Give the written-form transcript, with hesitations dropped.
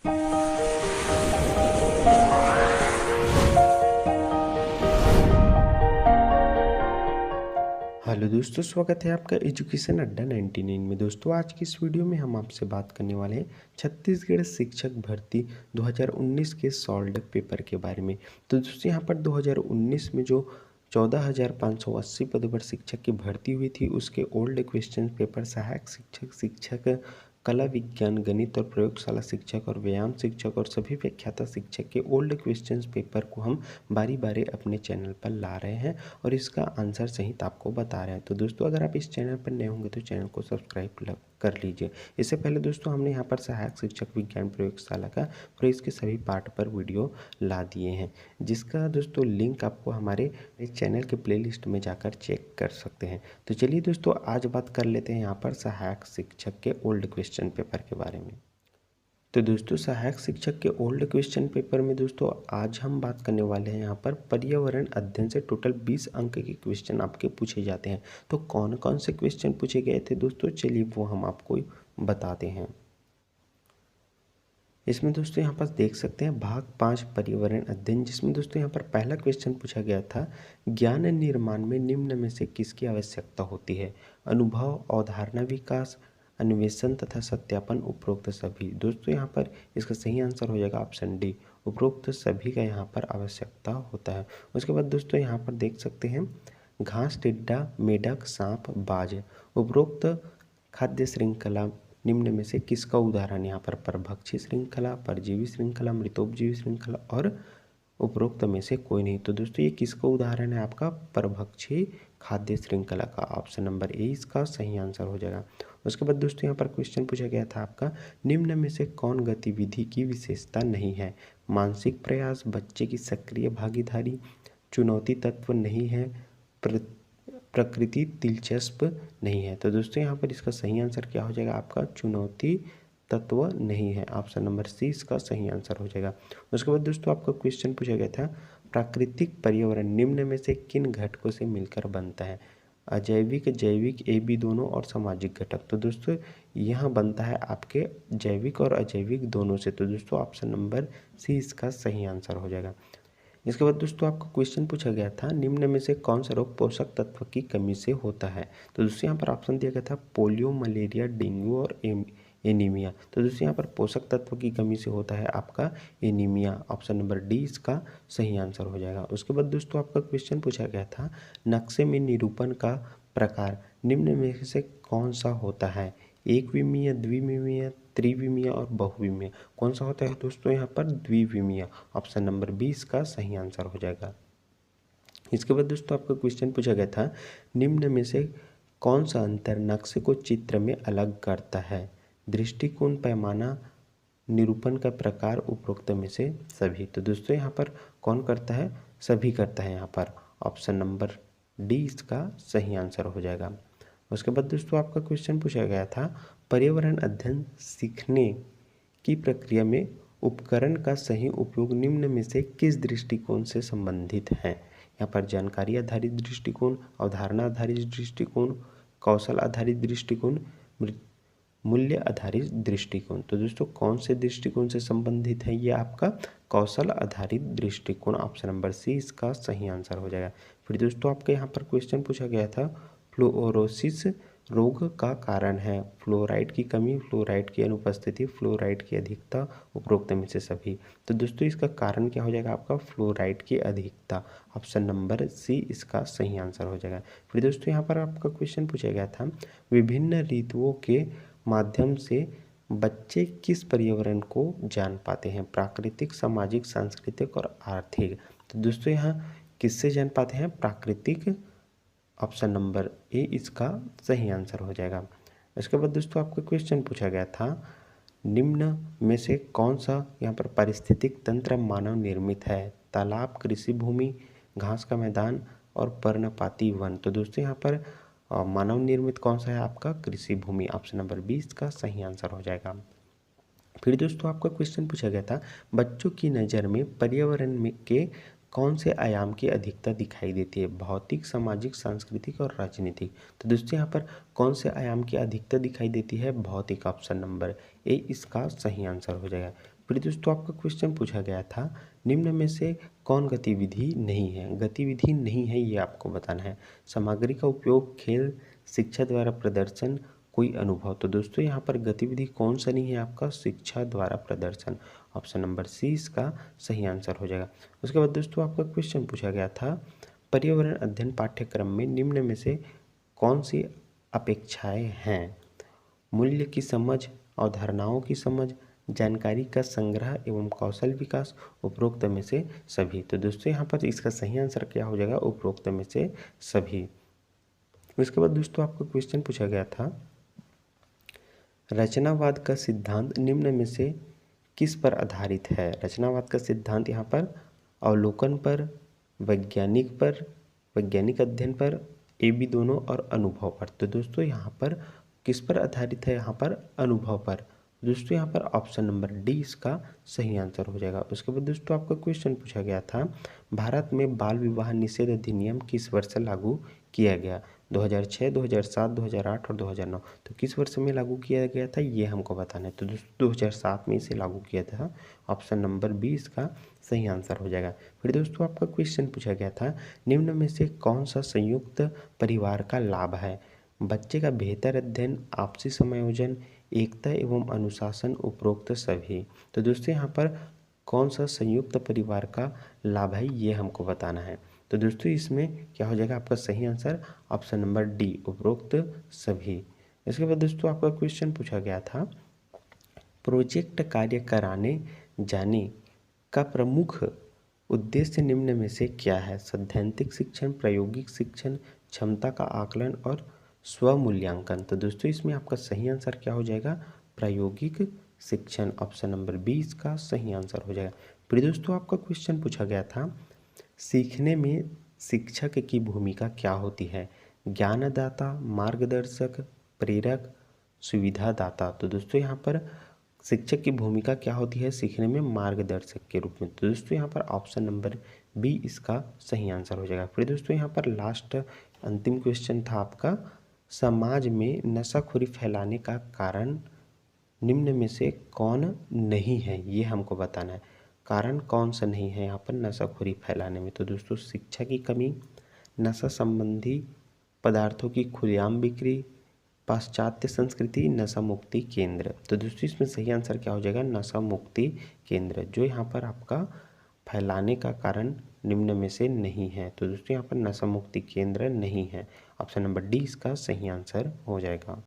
Hello दोस्तों, स्वागत है आपका एजुकेशन अड्डा 99 में। दोस्तों, आज की इस वीडियो में हम आपसे बात करने वाले हैं छत्तीसगढ़ शिक्षक भर्ती 2019 के सॉल्व पेपर के बारे में। तो दोस्तों, यहाँ पर 2019 में जो 14,580 पदों पर शिक्षक की भर्ती हुई थी, उसके ओल्ड क्वेश्चन पेपर सहायक शिक्षक, शिक्षक कला विज्ञान, गणित और प्रयोगशाला शिक्षक और व्यायाम शिक्षक और सभी व्याख्याता शिक्षक के ओल्ड क्वेश्चन पेपर को हम बारी बारी अपने चैनल पर ला रहे हैं और इसका आंसर सहित आपको बता रहे हैं। तो दोस्तों, अगर आप इस चैनल पर नए होंगे तो चैनल को सब्सक्राइब कर लीजिए। इससे पहले दोस्तों, हमने यहाँ पर सहायक शिक्षक विज्ञान प्रयोगशाला का और इसके सभी पार्ट पर वीडियो ला दिए हैं, जिसका दोस्तों लिंक आपको हमारे इस चैनल के प्लेलिस्ट में जाकर चेक कर सकते हैं। तो चलिए दोस्तों, आज बात कर लेते हैं यहाँ पर सहायक शिक्षक के ओल्ड क्वेश्चन पेपर के बारे में। तो दोस्तों, सहायक शिक्षक के ओल्ड क्वेश्चन पेपर में दोस्तों आज हम बात करने वाले हैं यहाँ पर पर्यावरण अध्ययन से टोटल 20 अंक के क्वेश्चन आपके पूछे जाते हैं। तो कौन कौन से क्वेश्चन पूछे गए थे दोस्तों, चलिए वो हम आपको बताते हैं। इसमें दोस्तों यहाँ पर देख सकते हैं भाग 5 पर्यावरण अध्ययन, जिसमें दोस्तों यहाँ पर पहला क्वेश्चन पूछा गया था, ज्ञान निर्माण में निम्न में से किसकी आवश्यकता होती है? अनुभव, अवधारणा विकास, अन्वेषण तथा सत्यापन, उपरोक्त सभी। दोस्तों यहाँ पर इसका सही आंसर हो जाएगा ऑप्शन डी, उपरोक्त सभी का यहाँ पर आवश्यकता होता है। उसके बाद दोस्तों यहाँ पर देख सकते हैं घास, टिड्डा, मेढक, सांप, बाज, उपरोक्त खाद्य श्रृंखला निम्न में से किसका उदाहरण? यहाँ पर परभक्षी श्रृंखला, परजीवी श्रृंखला, मृतोपजीवी श्रृंखला और उपरोक्त में से कोई नहीं। तो दोस्तों, ये किसका उदाहरण है? आपका परभक्षी खाद्य श्रृंखला का। ऑप्शन नंबर ए इसका सही आंसर हो जाएगा। उसके बाद दोस्तों यहाँ पर क्वेश्चन पूछा गया था आपका, निम्न में से कौन गतिविधि की विशेषता नहीं है? मानसिक प्रयास, बच्चे की सक्रिय भागीदारी, चुनौती तत्व नहीं है, प्रकृति दिलचस्प नहीं है। तो दोस्तों यहाँ पर इसका सही आंसर क्या हो जाएगा? आपका चुनौती तत्व नहीं है। ऑप्शन नंबर सी इसका सही आंसर हो जाएगा। उसके बाद दोस्तों आपका क्वेश्चन पूछा गया था, प्राकृतिक पर्यावरण निम्न में से किन घटकों से मिलकर बनता है? अजैविक, जैविक, ए बी दोनों और सामाजिक घटक। तो दोस्तों यहाँ बनता है आपके जैविक और अजैविक दोनों से। तो दोस्तों ऑप्शन नंबर सी इसका सही आंसर हो जाएगा। इसके बाद दोस्तों आपका क्वेश्चन पूछा गया था, निम्न में से कौन सा रोग पोषक तत्व की कमी से होता है? तो दोस्तों यहाँ पर ऑप्शन दिया गया था पोलियो, मलेरिया, डेंगू और एनीमिया। तो दोस्तों यहाँ पर पोषक तत्व की कमी से होता है आपका एनीमिया। ऑप्शन नंबर डी इसका सही आंसर हो जाएगा। उसके बाद दोस्तों आपका क्वेश्चन पूछा गया था, नक्शे में निरूपण का प्रकार निम्न में से कौन सा होता है? एक विमीय, द्विविमीय, त्रिविमीय और बहुविमीय। कौन सा होता है दोस्तों? यहाँ पर द्विविमीय। ऑप्शन नंबर 20 का सही आंसर हो जाएगा। इसके बाद दोस्तों आपका क्वेश्चन पूछा गया था, निम्न में से कौन सा अंतर नक्शे को चित्र में अलग करता है? दृष्टिकोण, पैमाना, निरूपण का प्रकार, उपरोक्त में से सभी। तो दोस्तों यहाँ पर कौन करता है? सभी करता है यहाँ पर। ऑप्शन नंबर डी इसका सही आंसर हो जाएगा। उसके बाद दोस्तों आपका क्वेश्चन पूछा गया था, पर्यावरण अध्ययन सीखने की प्रक्रिया में उपकरण का सही उपयोग निम्न में से किस दृष्टिकोण से संबंधित है? यहाँ पर जानकारी आधारित दृष्टिकोण, अवधारणा आधारित दृष्टिकोण, कौशल आधारित दृष्टिकोण, मूल्य आधारित दृष्टिकोण। तो दोस्तों कौन से दृष्टिकोण से संबंधित है? ये आपका कौशल आधारित दृष्टिकोण। ऑप्शन नंबर सी इसका सही आंसर हो जाएगा। फिर दोस्तों आपके यहाँ पर क्वेश्चन पूछा गया था, फ्लोरोसिस रोग का कारण है? फ्लोराइड की कमी, फ्लोराइड की अनुपस्थिति, फ्लोराइड की अधिकता, उपरोक्त में से सभी। तो दोस्तों इसका कारण क्या हो जाएगा? आपका फ्लोराइड की अधिकता। ऑप्शन नंबर सी इसका सही आंसर हो जाएगा। फिर दोस्तों यहाँ पर आपका क्वेश्चन पूछा गया था, विभिन्न ऋतुओं के माध्यम से बच्चे किस पर्यावरण को जान पाते हैं? प्राकृतिक, सामाजिक, सांस्कृतिक और आर्थिक। तो दोस्तों यहाँ किससे जान पाते हैं? प्राकृतिक। ऑप्शन नंबर ए इसका सही आंसर हो जाएगा। इसके बाद दोस्तों आपका क्वेश्चन पूछा गया था, निम्न में से कौन सा यहाँ पर पारिस्थितिक तंत्र मानव निर्मित है? तालाब, कृषि भूमि, घास का मैदान और पर्णपाती वन। तो दोस्तों यहाँ पर मानव निर्मित कौन सा है? आपका कृषि भूमि। ऑप्शन नंबर 20 का सही आंसर हो जाएगा। फिर दोस्तों आपका क्वेश्चन पूछा गया था, बच्चों की नज़र में पर्यावरण में के कौन से आयाम की अधिकता दिखाई देती है? भौतिक, सामाजिक, सांस्कृतिक और राजनीतिक। तो दोस्तों यहाँ पर कौन से आयाम की अधिकता दिखाई देती है? भौतिक। ऑप्शन नंबर ए इसका सही आंसर हो जाएगा। फिर दोस्तों आपका क्वेश्चन पूछा गया था निम्न में से कौन गतिविधि नहीं है। गतिविधि नहीं है ये आपको बताना है। सामग्री का उपयोग, खेल, शिक्षा द्वारा प्रदर्शन, कोई अनुभव। तो दोस्तों यहाँ पर गतिविधि कौन सा नहीं है आपका, शिक्षा द्वारा प्रदर्शन। ऑप्शन नंबर सी इसका सही आंसर हो जाएगा। उसके बाद दोस्तों आपका क्वेश्चन पूछा गया था पर्यावरण अध्ययन पाठ्यक्रम में निम्न में से कौन सी अपेक्षाएं हैं। मूल्य की समझ, अवधारणाओं की समझ, जानकारी का संग्रह एवं कौशल विकास, उपरोक्त में से सभी। तो दोस्तों यहाँ पर इसका सही आंसर क्या हो जाएगा, उपरोक्त में से सभी। उसके बाद दोस्तों आपको क्वेश्चन पूछा गया था रचनावाद का सिद्धांत निम्न में से किस पर आधारित है। रचनावाद का सिद्धांत यहाँ पर अवलोकन पर, वैज्ञानिक अध्ययन पर, ए बी दोनों और अनुभव पर। तो दोस्तों यहाँ पर किस पर आधारित है, यहाँ पर अनुभव पर। दोस्तों यहाँ पर ऑप्शन नंबर डी इसका सही आंसर हो जाएगा। उसके बाद दोस्तों आपका क्वेश्चन पूछा गया था भारत में बाल विवाह निषेध अधिनियम किस वर्ष लागू किया गया। 2006, 2007, 2008 और 2009। तो किस वर्ष में लागू किया गया था ये हमको बताना है। तो दोस्तों 2007 में इसे लागू किया था। ऑप्शन नंबर बी इसका सही आंसर हो जाएगा। फिर दोस्तों आपका क्वेश्चन पूछा गया था निम्न में से कौन सा संयुक्त परिवार का लाभ है। बच्चे का बेहतर अध्ययन, आपसी समायोजन, एकता एवं अनुशासन, उपरोक्त सभी। तो दोस्तों यहाँ पर कौन सा संयुक्त परिवार का लाभ है ये हमको बताना है। तो दोस्तों इसमें क्या हो जाएगा आपका सही आंसर, ऑप्शन नंबर डी, उपरोक्त सभी। इसके बाद दोस्तों आपका क्वेश्चन पूछा गया था प्रोजेक्ट कार्य कराने जाने का प्रमुख उद्देश्य निम्न में से क्या है। सैद्धांतिक शिक्षण, प्रायोगिक शिक्षण, क्षमता का आकलन और स्वमूल्यांकन। तो दोस्तों इसमें आपका सही आंसर क्या हो जाएगा, प्रायोगिक शिक्षण। ऑप्शन नंबर बी इसका सही आंसर हो जाएगा। फिर दोस्तों आपका क्वेश्चन पूछा गया था सीखने में शिक्षक की भूमिका क्या होती है। ज्ञानदाता, मार्गदर्शक, प्रेरक, सुविधादाता। तो दोस्तों यहाँ पर शिक्षक की भूमिका क्या होती है सीखने में, मार्गदर्शक के रूप में। तो दोस्तों यहाँ पर ऑप्शन नंबर बी इसका सही आंसर हो जाएगा। फिर दोस्तों यहाँ पर लास्ट अंतिम क्वेश्चन था आपका समाज में नशाखोरी फैलाने का कारण निम्न में से कौन नहीं है, ये हमको बताना है। कारण कौन सा नहीं है यहाँ पर नशाखोरी फैलाने में। तो दोस्तों शिक्षा की कमी, नशा संबंधी पदार्थों की खुलेआम बिक्री, पाश्चात्य संस्कृति, नशा मुक्ति केंद्र। तो दोस्तों इसमें सही आंसर क्या हो जाएगा, नशा मुक्ति केंद्र, जो यहाँ पर आपका फैलाने का कारण निम्न में से नहीं है। तो दोस्तों यहाँ पर नशा मुक्ति केंद्र नहीं है। ऑप्शन नंबर डी इसका सही आंसर हो जाएगा।